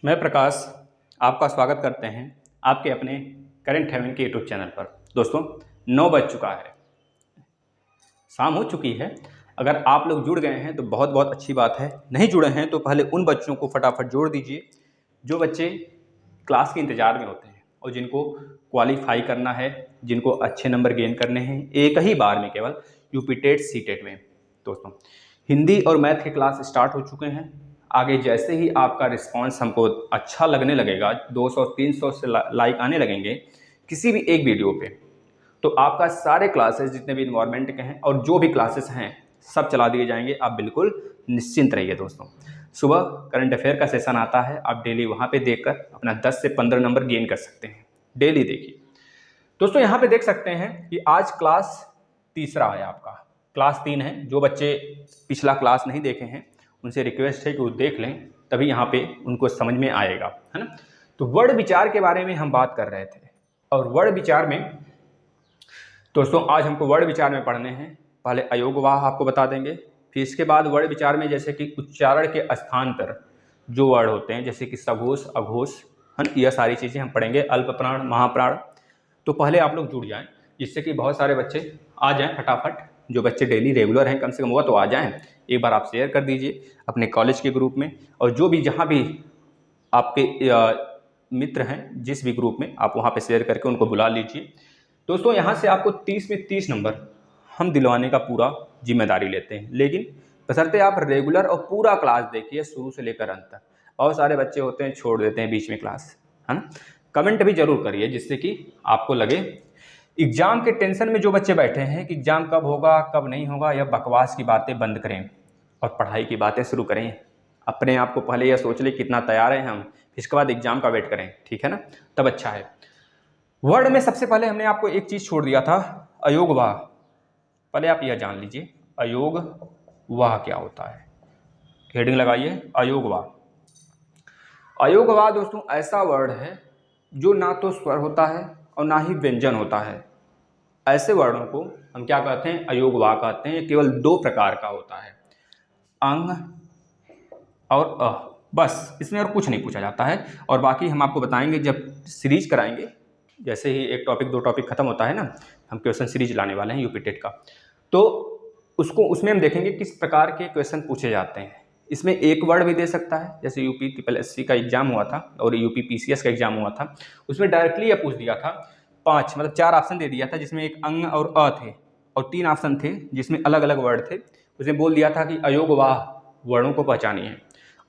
मैं प्रकाश आपका स्वागत करते हैं आपके अपने करंट हेवन के यूट्यूब चैनल पर। दोस्तों 9 बज चुका है, शाम हो चुकी है। अगर आप लोग जुड़ गए हैं तो बहुत बहुत अच्छी बात है। नहीं जुड़े हैं तो पहले उन बच्चों को फटाफट जोड़ दीजिए जो बच्चे क्लास के इंतज़ार में होते हैं और जिनको क्वालिफाई करना है, जिनको अच्छे नंबर गेन करने हैं एक ही बार में, केवल यूपी टेट सी टेट में। दोस्तों हिंदी और मैथ के क्लास स्टार्ट हो चुके हैं। आगे जैसे ही आपका रिस्पांस हमको अच्छा लगने लगेगा, 200-300 से लाइक आने लगेंगे किसी भी एक वीडियो पे, तो आपका सारे क्लासेस जितने भी इन्वायरमेंट के हैं और जो भी क्लासेस हैं सब चला दिए जाएंगे। आप बिल्कुल निश्चिंत रहिए। दोस्तों सुबह करंट अफेयर का सेशन आता है, आप डेली वहाँ पे देखकर अपना 10 से 15 नंबर गेन कर सकते हैं। डेली देखिए दोस्तों, यहाँ पे देख सकते हैं कि आज क्लास तीसरा है आपका। क्लास 3 है। जो बच्चे पिछला क्लास नहीं देखे हैं उनसे रिक्वेस्ट है कि वो देख लें, तभी यहाँ पे उनको समझ में आएगा, है ना। तो वर्ड विचार के बारे में हम बात कर रहे थे, और वर्ड विचार में दोस्तों आज हमको वर्ड विचार में पढ़ने हैं। पहले अयोगवाह आपको बता देंगे, फिर इसके बाद वर्ड विचार में जैसे कि उच्चारण के स्थान पर जो वर्ड होते हैं, जैसे कि सघोष, अघोष, है ना, यह सारी चीज़ें हम पढ़ेंगे। अल्प प्राण, महाप्राण। तो पहले आप लोग जुड़ जाएं, जिससे कि बहुत सारे बच्चे आ जाएं फटाफट। जो बच्चे डेली रेगुलर हैं कम से कम वो तो आ जाएं। एक बार आप शेयर कर दीजिए अपने कॉलेज के ग्रुप में, और जो भी जहाँ भी आपके मित्र हैं, जिस भी ग्रुप में, आप वहाँ पे शेयर करके उनको बुला लीजिए। दोस्तों यहाँ से आपको 30 में 30 नंबर हम दिलवाने का पूरा जिम्मेदारी लेते हैं, लेकिन बशर्ते आप रेगुलर और पूरा क्लास देखिए शुरू से लेकर अंत तक। बहुत सारे बच्चे होते हैं छोड़ देते हैं बीच में क्लास, है ना। कमेंट भी जरूर करिए जिससे कि आपको लगे। एग्जाम के टेंशन में जो बच्चे बैठे हैं कि एग्जाम कब होगा कब नहीं होगा, यह बकवास की बातें बंद करें और पढ़ाई की बातें शुरू करें। अपने आप को पहले यह सोच ले कितना तैयार हैं हम, इसके बाद एग्जाम का वेट करें, ठीक है ना, तब अच्छा है। वर्ड में सबसे पहले हमने आपको एक चीज छोड़ दिया था, अयोगवाह। पहले आप यह जान लीजिए अयोगवाह क्या होता है। हेडिंग लगाइए, अयोगवाह। अयोगवाह दोस्तों ऐसा वर्ड है जो ना तो स्वर होता है और ना ही व्यंजन होता है। ऐसे वर्डों को हम क्या कहते हैं, अयोगवाह कहते हैं। केवल 2 प्रकार का होता है, अंग और अ, बस। इसमें और कुछ नहीं पूछा जाता है। और बाकी हम आपको बताएंगे जब सीरीज कराएंगे। जैसे ही एक टॉपिक 2 टॉपिक खत्म होता है ना, हम क्वेश्चन सीरीज लाने वाले हैं यूपी टेट का, तो उसमें हम देखेंगे किस प्रकार के क्वेश्चन पूछे जाते हैं। इसमें एक वर्ड भी दे सकता है, जैसे यूपी SSC का एग्जाम हुआ था और यूपी PCS का एग्जाम हुआ था, उसमें डायरेक्टली यह पूछ दिया था 5 मतलब 4 ऑप्शन दे दिया था, जिसमें एक अंग और अ थे, और 3 ऑप्शन थे जिसमें अलग अलग वर्ड थे। उसमें बोल दिया था कि अयोगवाह वर्णों को पहचानिए।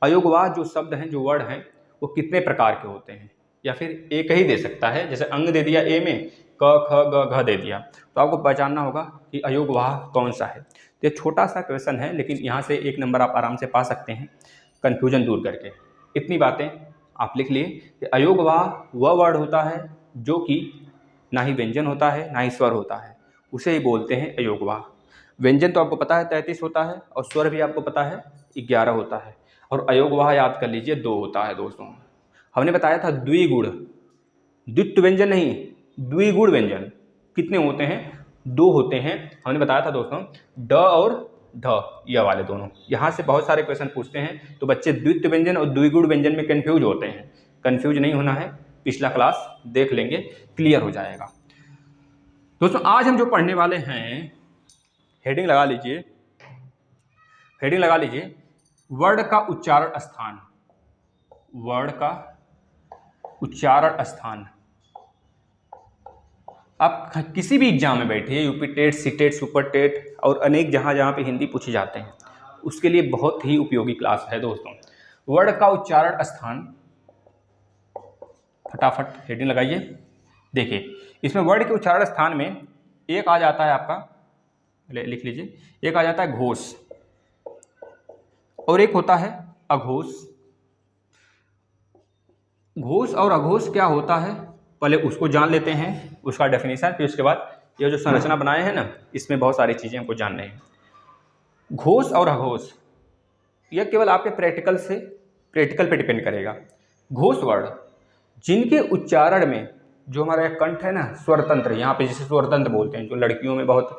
अयोगवाह जो शब्द हैं, जो वर्ड हैं, वो कितने प्रकार के होते हैं, या फिर एक ही दे सकता है। जैसे अंग दे दिया ए में, क ख ग घ दे दिया, तो आपको पहचानना होगा कि अयोगवाह कौन सा है। तो ये छोटा सा क्वेश्चन है, लेकिन यहाँ से 1 नंबर आप आराम से पा सकते हैं कन्फ्यूजन दूर करके। इतनी बातें आप लिख लिए कि अयोगवाह वह वर्ड होता है जो कि ना ही व्यंजन होता है ना ही स्वर होता है, उसे ही बोलते हैं अयोगवाह। व्यंजन तो आपको पता है 33 होता है, और स्वर भी आपको पता है 11 होता है, और अयोगवाह याद कर लीजिए 2 होता है। दोस्तों हमने बताया था द्विगुण, द्वित्व व्यंजन नहीं, द्विगुण व्यंजन कितने होते हैं, 2 होते हैं। हमने बताया था दोस्तों ड और ढ, यह वाले दोनों। यहाँ से बहुत सारे क्वेश्चन पूछते हैं, तो बच्चे द्वित्व व्यंजन और द्विगुण व्यंजन में कंफ्यूज होते हैं। कंफ्यूज नहीं होना है, पिछला क्लास देख लेंगे, क्लियर हो जाएगा। दोस्तों आज हम जो पढ़ने वाले हैं, हेडिंग लगा लीजिए, हेडिंग लगा लीजिए, वर्ड का उच्चारण स्थान। वर्ड का उच्चारण स्थान। आप किसी भी एग्जाम में बैठिए, UP TET, C TET, super TET और अनेक जहाँ जहाँ पे हिंदी पूछे जाते हैं, उसके लिए बहुत ही उपयोगी क्लास है दोस्तों। वर्ड का उच्चारण स्थान, फटाफट हेडिंग लगाइए। देखिए इसमें वर्ड के उच्चारण स्थान में एक आ जाता है आपका, लिख लीजिए, एक आ जाता है घोष और एक होता है अघोष। घोष और अघोष क्या होता है, पहले उसको जान लेते हैं, उसका डेफिनेशन, फिर उसके बाद ये जो संरचना बनाए हैं ना, इसमें बहुत सारी चीज़ें हमको जानने हैं। घोष और अघोष यह केवल आपके प्रैक्टिकल पे डिपेंड करेगा। घोष वर्ड जिनके उच्चारण में जो हमारा कंठ है ना, स्वरतंत्र, यहाँ पे जिसे स्वरतंत्र बोलते हैं, जो लड़कियों में बहुत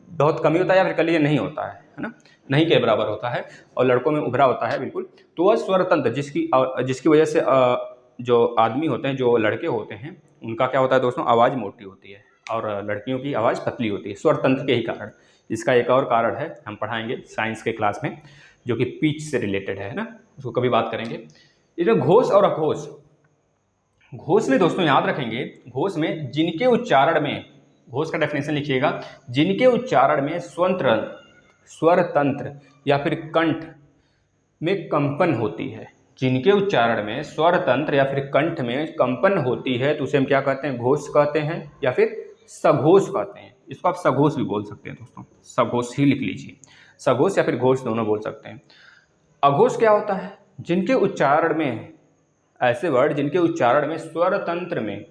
बहुत कम ही होता है, या फिर कह लीजिए नहीं होता है ना, नहीं के बराबर होता है, और लड़कों में उभरा होता है बिल्कुल। तो वह स्वर तंत्र जिसकी वजह से जो आदमी होते हैं, जो लड़के होते हैं, उनका क्या होता है दोस्तों, आवाज़ मोटी होती है और लड़कियों की आवाज़ पतली होती है, स्वर तंत्र के ही कारण। इसका एक और कारण है, हम पढ़ाएंगे साइंस के क्लास में, जो कि पिच से रिलेटेड है ना, उसको कभी बात करेंगे। ये जो घोष और अघोष, घोष में दोस्तों याद रखेंगे, घोष में जिनके उच्चारण में, घोष का डेफिनेशन लिखिएगा, जिनके उच्चारण में स्वर तंत्र या फिर कंठ में कंपन होती है, जिनके उच्चारण में स्वर तंत्र या फिर कंठ में कंपन होती है, तो उसे हम क्या कहते हैं, घोष कहते हैं या फिर सघोष कहते हैं। इसको आप सघोष भी बोल सकते हैं दोस्तों, सघोष ही लिख लीजिए, सघोष या फिर घोष दोनों बोल सकते हैं। अघोष क्या होता है, जिनके उच्चारण में, ऐसे वर्ड जिनके उच्चारण में स्वर तंत्र में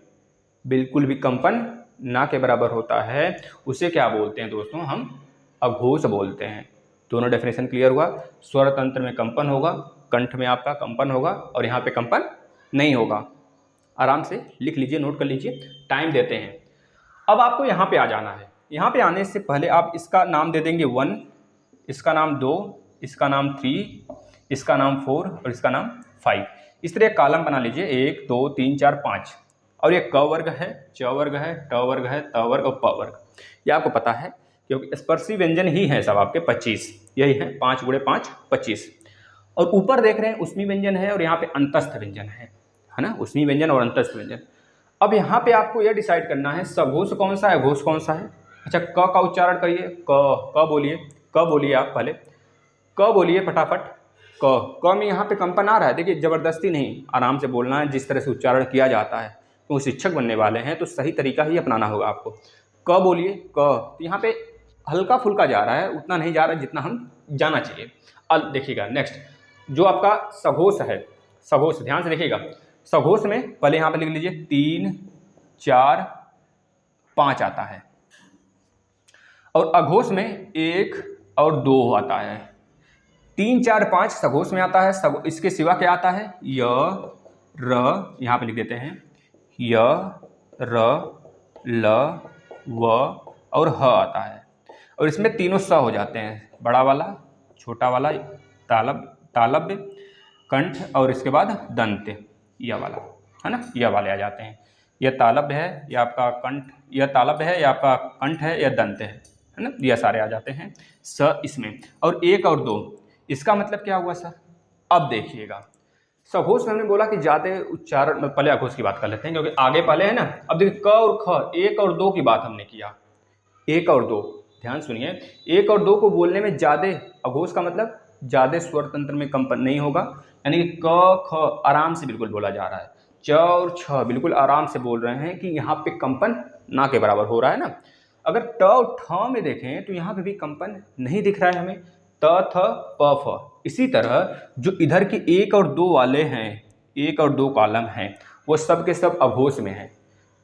बिल्कुल भी कंपन ना के बराबर होता है, उसे क्या बोलते हैं दोस्तों, हम अघोष बोलते हैं। दोनों डेफिनेशन क्लियर हुआ, स्वर तंत्र में कंपन होगा, कंठ में आपका कंपन होगा, और यहाँ पे कंपन नहीं होगा। आराम से लिख लीजिए, नोट कर लीजिए, टाइम देते हैं। अब आपको यहाँ पे आ जाना है। यहाँ पे आने से पहले आप इसका नाम दे देंगे 1, इसका नाम 2, इसका नाम 3, इसका नाम 4 और इसका नाम 5। इस तरह कॉलम बना लीजिए, 1 2 3 4 5। और ये क वर्ग है, च वर्ग है, ट वर्ग है, त वर्ग और प वर्ग। ये आपको पता है क्योंकि स्पर्शी व्यंजन ही है सब आपके 25, यही है 5 × 5 25। और ऊपर देख रहे हैं उसमी व्यंजन है, और यहाँ पे अंतस्थ व्यंजन है ना, उसमी व्यंजन और अंतस्थ व्यंजन। अब यहाँ पे आपको यह डिसाइड करना है सघोष कौन सा है, घोष कौन सा है। अच्छा, क का उच्चारण करिए, क बोलिए, क बोलिए, आप पहले क बोलिए फटाफट। क में यहाँ पे कंपन आ रहा है, देखिए ज़बरदस्ती नहीं, आराम से बोलना है, जिस तरह से उच्चारण किया जाता है। तो शिक्षक बनने वाले हैं तो सही तरीका ही अपनाना होगा आपको। क बोलिए, क। तो यहाँ पे हल्का फुल्का जा रहा है, उतना नहीं जा रहा है जितना हम जाना चाहिए। अब देखिएगा नेक्स्ट, जो आपका सघोष है, सघोष ध्यान से देखिएगा। सघोष में पहले यहाँ पे लिख लीजिए 3 4 5 आता है, और अघोष में 1 और 2 आता है। 3 4 5 सघोष में आता है, इसके सिवा क्या आता है, य र, यहाँ पे लिख देते हैं य र ल व और ह आता है। और इसमें तीनों स हो जाते हैं, बड़ा वाला, छोटा वाला, तालव्य, कंठ और इसके बाद दंत, यह वाला है ना, यह वाले आ जाते हैं। यह तालव्य है या आपका कंठ, यह तालव्य है या आपका कंठ है या दंत है ना, यह सारे आ जाते हैं स इसमें। और 1 और 2, इसका मतलब क्या हुआ सर, अब देखिएगा। सघोष में हमने बोला कि ज़्यादा उच्चारण, पहले अघोष की बात कर लेते हैं क्योंकि आगे पहले है ना। अब देखिए क और ख, 1 और 2 की बात हमने किया, 1 और 2, ध्यान सुनिए, 1 और 2 को बोलने में ज़्यादा, अघोष का मतलब ज़्यादा स्वर तंत्र में कंपन नहीं होगा, यानी कि क ख आराम से बिल्कुल बोला जा रहा है। च और छ बिल्कुल आराम से बोल रहे हैं कि यहाँ पे कंपन ना के बराबर हो रहा है ना। अगर ट और ठ में देखें तो यहाँ पे भी कंपन नहीं दिख रहा है हमें, त थ प फ। इसी तरह जो इधर के 1 और 2 वाले हैं, 1 और 2 कॉलम हैं, वो सब के सब अघोष में हैं।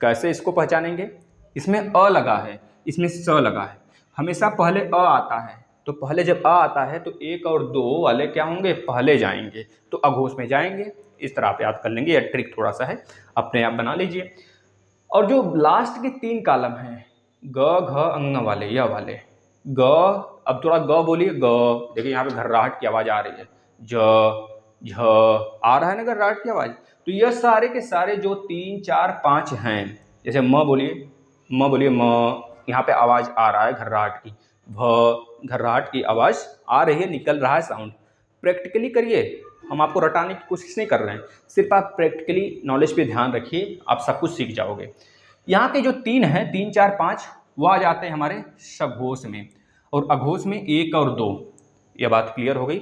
कैसे इसको पहचानेंगे, इसमें अ लगा है, इसमें स लगा है, हमेशा पहले अ आता है। तो पहले जब अ आता है तो 1 और 2 वाले क्या होंगे, पहले जाएंगे, तो अघोष में जाएंगे। इस तरह आप याद कर लेंगे, यह ट्रिक थोड़ा सा है, अपने आप बना लीजिए। और जो लास्ट के 3 कॉलम हैं, ग घ अंग वाले, यह वाले ग, अब थोड़ा ग बोलिए, ग, देखिए यहाँ पे घर्राहट की आवाज़ आ रही है, ज झ आ रहा है ना घर्राहट की आवाज़। तो यह सारे के सारे जो 3 4 5 हैं, जैसे म बोलिए, म बोलिए, म, यहाँ पे आवाज़ आ रहा है घर्राहट की, भ घर्राहट की आवाज़ आ रही है, निकल रहा है साउंड। प्रैक्टिकली करिए, हम आपको रटाने की कोशिश नहीं कर रहे हैं, सिर्फ आप प्रैक्टिकली नॉलेज पे ध्यान रखिए, आप सब कुछ सीख जाओगे। यहाँ के जो 3 हैं, 3 4 5, वो आ जाते हैं हमारे सघोष में, और अघोष में 1 और 2। यह बात क्लियर हो गई।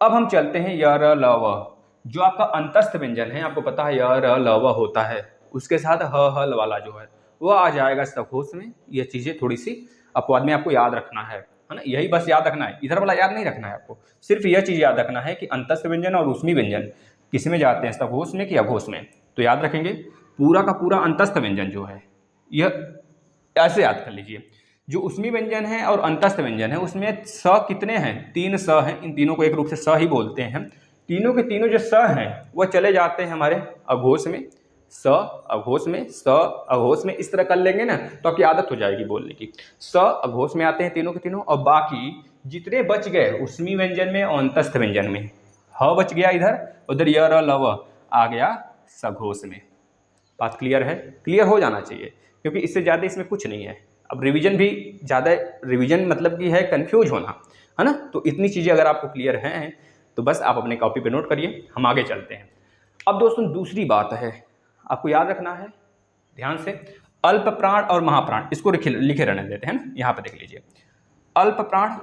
अब हम चलते हैं य र ल व, जो आपका अंतस्थ व्यंजन है, आपको पता है य र ल व होता है, उसके साथ ह ह ल वाला जो है वो आ जाएगा सघोष में। ये चीज़ें थोड़ी सी अपवाद में आपको याद रखना है ना, यही बस याद रखना है, इधर वाला याद नहीं रखना है आपको, सिर्फ यह चीज़ याद रखना है कि अंतस्थ व्यंजन और उसमी व्यंजन किस में जाते हैं, सघोष में कि अघोष में। तो याद रखेंगे पूरा का पूरा अंतस्थ व्यंजन जो है, यह ऐसे याद कर लीजिए। जो उसमी व्यंजन है और अंतस्थ व्यंजन है, उसमें स कितने हैं, 3 स हैं, इन तीनों को एक रूप से स ही बोलते हैं। तीनों के तीनों जो स हैं वह चले जाते हैं हमारे अघोष में, स अघोष में, स अघोष में, इस तरह कर लेंगे ना तो आपकी आदत हो जाएगी बोलने की। स अघोष में आते हैं तीनों के तीनों, और बाकी जितने बच गए उसमी व्यंजन में और अंतस्थ व्यंजन में। ह बच गया इधर, उधर य र ल व आ गया सघोष में। बात क्लियर है? क्लियर हो जाना चाहिए, क्योंकि इससे ज़्यादा इसमें कुछ नहीं है। अब रिवीजन भी ज़्यादा, रिवीजन मतलब कि है कंफ्यूज होना, है ना। तो इतनी चीज़ें अगर आपको क्लियर हैं तो बस आप अपने कॉपी पे नोट करिए, हम आगे चलते हैं। अब दोस्तों दूसरी बात है, आपको याद रखना है ध्यान से, अल्प प्राण और महाप्राण, इसको लिखे रहने देते हैं ना। यहाँ पे देख लीजिए, अल्प प्राण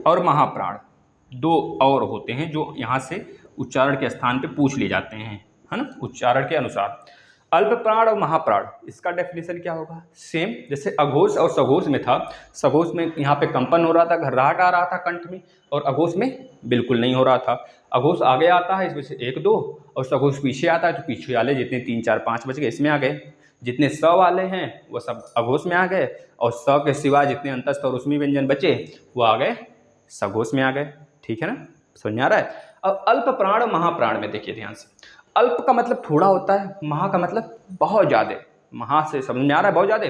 और महाप्राण दो और होते हैं जो यहाँ से उच्चारण के स्थान पे पूछ लिए जाते हैं, है ना, उच्चारण के अनुसार। अल्प प्राण और महाप्राण, इसका डेफिनेशन क्या होगा? सेम जैसे अघोष और सघोष में था। सघोष में यहाँ पे कंपन हो रहा था, घर्राहट आ रहा था कंठ में, और अघोष में बिल्कुल नहीं हो रहा था। अघोष आगे आता है, इसमें से 1 2, और सघोष पीछे आता है, तो पीछे वाले जितने 3 4 5 बच गए इसमें आ गए। जितने स वाले हैं वो सब अघोष में आ गए, और स के सिवा जितने अंतस्थ और उसमें व्यंजन बचे वो आ गए सघोष में आ गए। ठीक है ना, समझ आ रहा है? अब अल्प प्राण महाप्राण में देखिए ध्यान से, अल्प का मतलब थोड़ा होता है, महा का मतलब बहुत ज़्यादा। महा से समझ में आ रहा है बहुत ज़्यादा।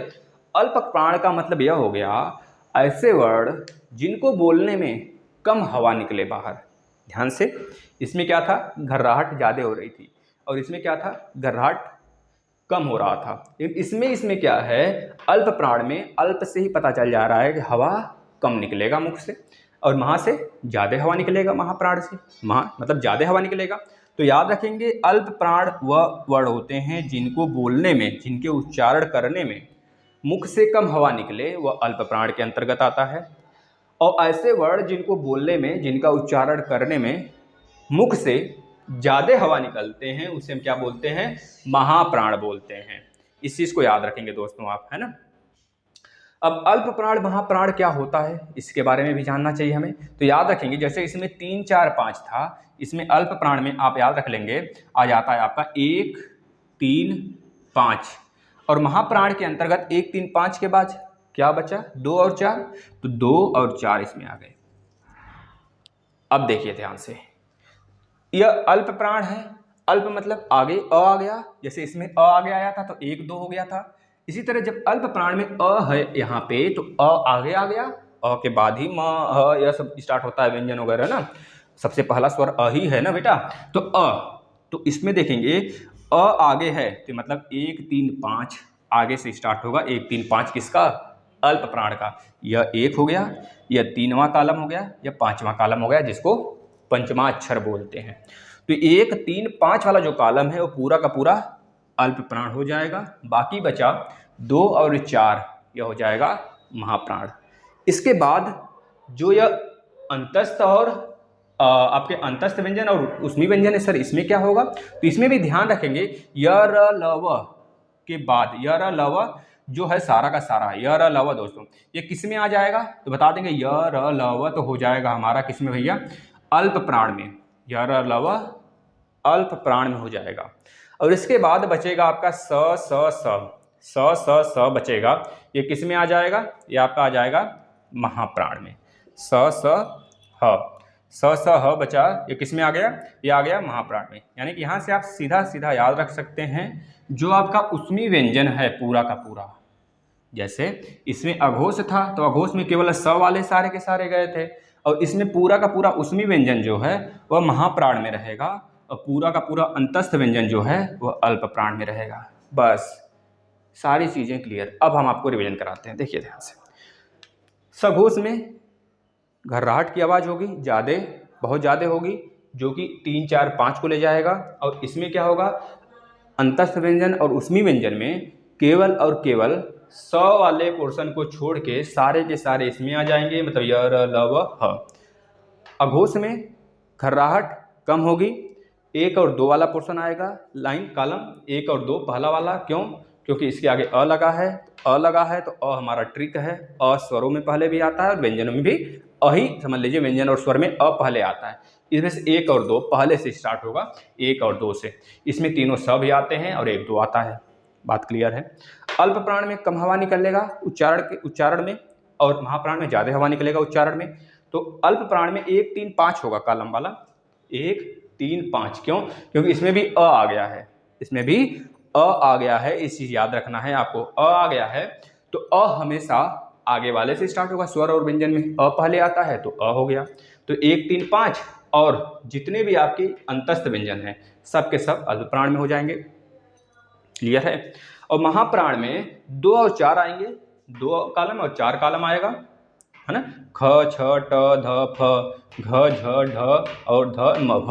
अल्प प्राण का मतलब यह हो गया ऐसे वर्ड जिनको बोलने में कम हवा निकले बाहर। ध्यान से, इसमें क्या था? घर्राहट ज़्यादा हो रही थी, और इसमें क्या था? घर्राहट कम हो रहा था। इसमें क्या है? अल्प प्राण में अल्प से ही पता चल जा रहा है कि हवा कम निकलेगा मुख से, और महा से ज़्यादा हवा निकलेगा, महाप्राण से महा मतलब ज़्यादा हवा निकलेगा। तो याद रखेंगे, अल्प प्राण वह वर्ड होते हैं जिनको बोलने में, जिनके उच्चारण करने में मुख से कम हवा निकले, वह अल्प प्राण के अंतर्गत आता है। और ऐसे वर्ड जिनको बोलने में, जिनका उच्चारण करने में मुख से ज़्यादा हवा निकलते हैं, उसे हम क्या बोलते हैं? महाप्राण बोलते हैं। इस चीज़ को याद रखेंगे दोस्तों आप, है ना। अब अल्प प्राण महाप्राण क्या होता है, इसके बारे में भी जानना चाहिए हमें। तो याद रखेंगे, जैसे इसमें 3 4 5 था, इसमें अल्प प्राण में आप याद रख लेंगे आ जाता है आपका 1 3 5, और महाप्राण के अंतर्गत 1 3 5 के बाद क्या बचा? 2 और 4, तो 2 और 4 इसमें आ गए। अब देखिए ध्यान से, यह अल्प प्राण है। अल्प मतलब आगे अ आ गया, जैसे इसमें अ आगे आया था तो 1 2 हो गया था। इसी तरह जब अल्प प्राण में अ है यहाँ पे, तो अ आगे आ गया, अ के बाद ही म ह यह सब स्टार्ट होता है, व्यंजन वगैरह ना। सबसे पहला स्वर अ ही है ना बेटा, तो अ। तो इसमें देखेंगे अ आगे है तो मतलब 1 3 5 आगे से स्टार्ट होगा। 1 3 5 किसका? अल्प प्राण का। यह 1 हो गया, यह 3वां कालम हो गया, यह 5वां कालम हो गया, जिसको पंचमा अक्षर बोलते हैं। तो 1 3 5 वाला जो कालम है वो पूरा का पूरा अल्प प्राण हो जाएगा। बाकी बचा 2 और 4, यह हो जाएगा महाप्राण। इसके बाद जो यह अंतस्थ और आपके अंतस्थ व्यंजन और उसमी व्यंजन है सर, इसमें क्या होगा? तो इसमें भी ध्यान रखेंगे, य र ल व के बाद य र ल व जो है सारा का सारा य र ल व दोस्तों, ये किस में आ जाएगा? तो बता देंगे, य र ल व तो हो जाएगा हमारा किस में भैया? अल्प प्राण में। य र ल व अल्प प्राण में हो जाएगा। और इसके बाद बचेगा आपका स बचेगा, ये किस में आ जाएगा? ये आपका आ जाएगा महाप्राण में। ह बचा, ये किस में आ गया? ये आ गया महाप्राण में। यानी कि यहाँ से आप सीधा सीधा याद रख सकते हैं, जो आपका उसमी व्यंजन है पूरा का पूरा, जैसे इसमें अघोष था तो अघोष में केवल स वाले सारे के सारे गए थे, और इसमें पूरा का पूरा उसमी व्यंजन जो है वह महाप्राण में रहेगा, और पूरा का पूरा अंतस्थ व्यंजन जो है वह अल्प प्राण में रहेगा। बस सारी चीज़ें क्लियर। अब हम आपको रिवीजन कराते हैं, देखिए ध्यान से। सघोष में घर्राहट की आवाज़ होगी, ज़्यादा, बहुत ज़्यादा होगी, जो कि 3 4 5 को ले जाएगा। और इसमें क्या होगा? अंतस्थ व्यंजन और उसमी व्यंजन में केवल और केवल स वाले पोर्शन को छोड़ के सारे के सारे इसमें आ जाएंगे, मतलब य र ल व ह। अघोष में घर्राहट कम होगी, 1 और 2 वाला पोर्शन आएगा, लाइन कॉलम 1 और 2 पहला वाला। क्यों? क्योंकि इसके आगे अ लगा है, अ लगा है तो अ हमारा ट्रिक है। अ स्वरों में पहले भी आता है और व्यंजनों में भी अ ही समझ लीजिए, व्यंजन और स्वर में अ पहले आता है। इसमें से 1 और 2 पहले से स्टार्ट होगा, 1 और 2 से। इसमें तीनों स भी आते हैं और 1 2 आता है। बात क्लियर है? अल्प प्राण में कम हवा निकलेगा उच्चारण में, और महाप्राण में ज़्यादा हवा निकलेगा उच्चारण में। तो अल्प प्राण में 1 3 5 होगा कालम वाला, 1 3 5। क्यों? क्योंकि इसमें भी अ आ गया है, इसमें भी अ आ गया है। इस चीज़ याद रखना है आपको, अ आ गया है तो अ हमेशा आगे वाले से स्टार्ट होगा। स्वर और व्यंजन में अ पहले आता है तो अ हो गया। तो 1 3 5 और जितने भी आपके अंतस्थ व्यंजन हैं सब के सब अल्पप्राण में हो जाएंगे। क्लियर है? और महाप्राण में 2 और 4 आएंगे, 2 कॉलम और 4 कॉलम आएगा, है ना। ख छ ट ध फ घ झ ढ और ध म भ,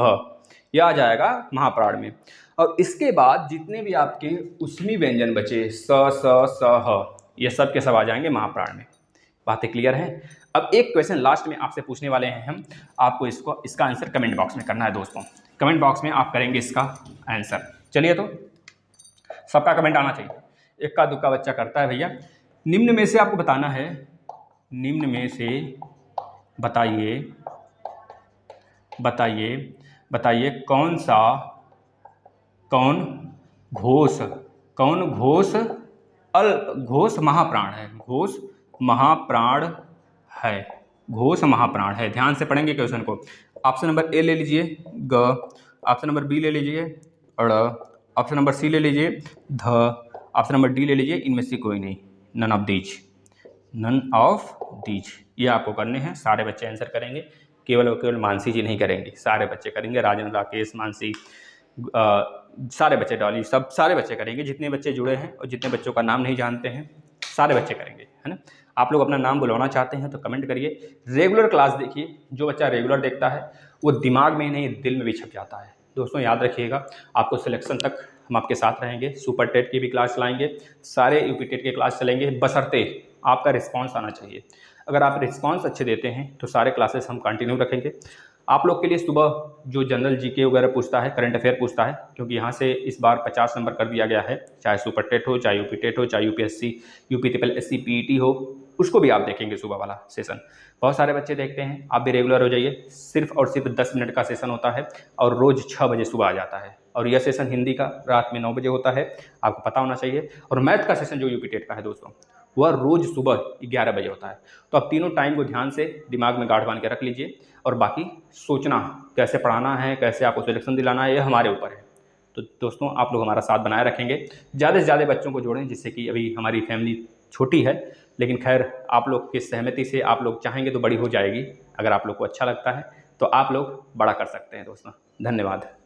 यह आ जाएगा महाप्राण में। और इसके बाद जितने भी आपके उसमी व्यंजन बचे स स स ह, ये सब के सब आ जाएंगे महाप्राण में। बातें क्लियर हैं? अब एक क्वेश्चन लास्ट में आपसे पूछने वाले हैं हम, आपको इसका आंसर कमेंट बॉक्स में करना है दोस्तों। कमेंट बॉक्स में आप करेंगे इसका आंसर। चलिए तो सबका कमेंट आना चाहिए, इक्का दुक्का बच्चा करता है भैया। निम्न में से आपको बताना है, निम्न में से बताइए बताइए बताइए कौन घोष महाप्राण है। घोष महाप्राण है, घोष महाप्राण है। ध्यान से पढ़ेंगे क्वेश्चन को। ऑप्शन नंबर ए ले लीजिए ग, ऑप्शन नंबर बी ले लीजिए अड़, ऑप्शन नंबर सी ले लीजिए ध, ऑप्शन नंबर डी ले लीजिए इनमें से कोई नहीं, नन ऑफ दीज। ये आपको करने हैं, सारे बच्चे आंसर करेंगे, केवल और केवल मानसी जी नहीं करेंगे, सारे बच्चे करेंगे। राजन, राकेश, मानसी, सारे बच्चे, डॉली, सब सारे बच्चे करेंगे। जितने बच्चे जुड़े हैं और जितने बच्चों का नाम नहीं जानते हैं सारे बच्चे करेंगे, है ना। आप लोग अपना नाम बुलवाना चाहते हैं तो कमेंट करिए। रेगुलर क्लास देखिए, जो बच्चा रेगुलर देखता है वो दिमाग में ही नहीं दिल में भी छप जाता है। दोस्तों याद रखिएगा, आपको सिलेक्शन तक हम आपके साथ रहेंगे। सुपर टेट की भी क्लास चलाएंगे, सारे यूपी टेट के क्लास चलेंगे, बशर्ते आपका रिस्पांस आना चाहिए। अगर आप रिस्पांस अच्छे देते हैं तो सारे क्लासेस हम कंटिन्यू रखेंगे। आप लोग के लिए सुबह जो जनरल जीके वगैरह पूछता है, करंट अफेयर पूछता है, क्योंकि यहाँ से इस बार 50 नंबर कर दिया गया है, चाहे सुपर टेट हो, चाहे यूपी टेट हो, चाहे UPSC, UP triple SC PET हो, उसको भी आप देखेंगे सुबह वाला सेशन। बहुत सारे बच्चे देखते हैं, आप भी रेगुलर हो जाइए। सिर्फ और सिर्फ 10 मिनट का सेशन होता है और रोज़ 6 बजे सुबह आ जाता है। और यह सेशन हिंदी का रात में 9 बजे होता है, आपको पता होना चाहिए। और मैथ का सेशन जो यूपी टेट का है दोस्तों, वह रोज़ सुबह 11 बजे होता है। तो आप तीनों टाइम को ध्यान से दिमाग में गांठ बांध के रख लीजिए, और बाकी सोचना कैसे पढ़ाना है, कैसे आपको सिलेक्शन दिलाना है, ये हमारे ऊपर है। तो दोस्तों आप लोग हमारा साथ बनाए रखेंगे, ज़्यादा से ज़्यादा बच्चों को जोड़ें, जिससे कि अभी हमारी फैमिली छोटी है, लेकिन खैर आप लोग की सहमति से आप लोग चाहेंगे तो बड़ी हो जाएगी। अगर आप लोग को अच्छा लगता है तो आप लोग बड़ा कर सकते हैं दोस्तों। धन्यवाद।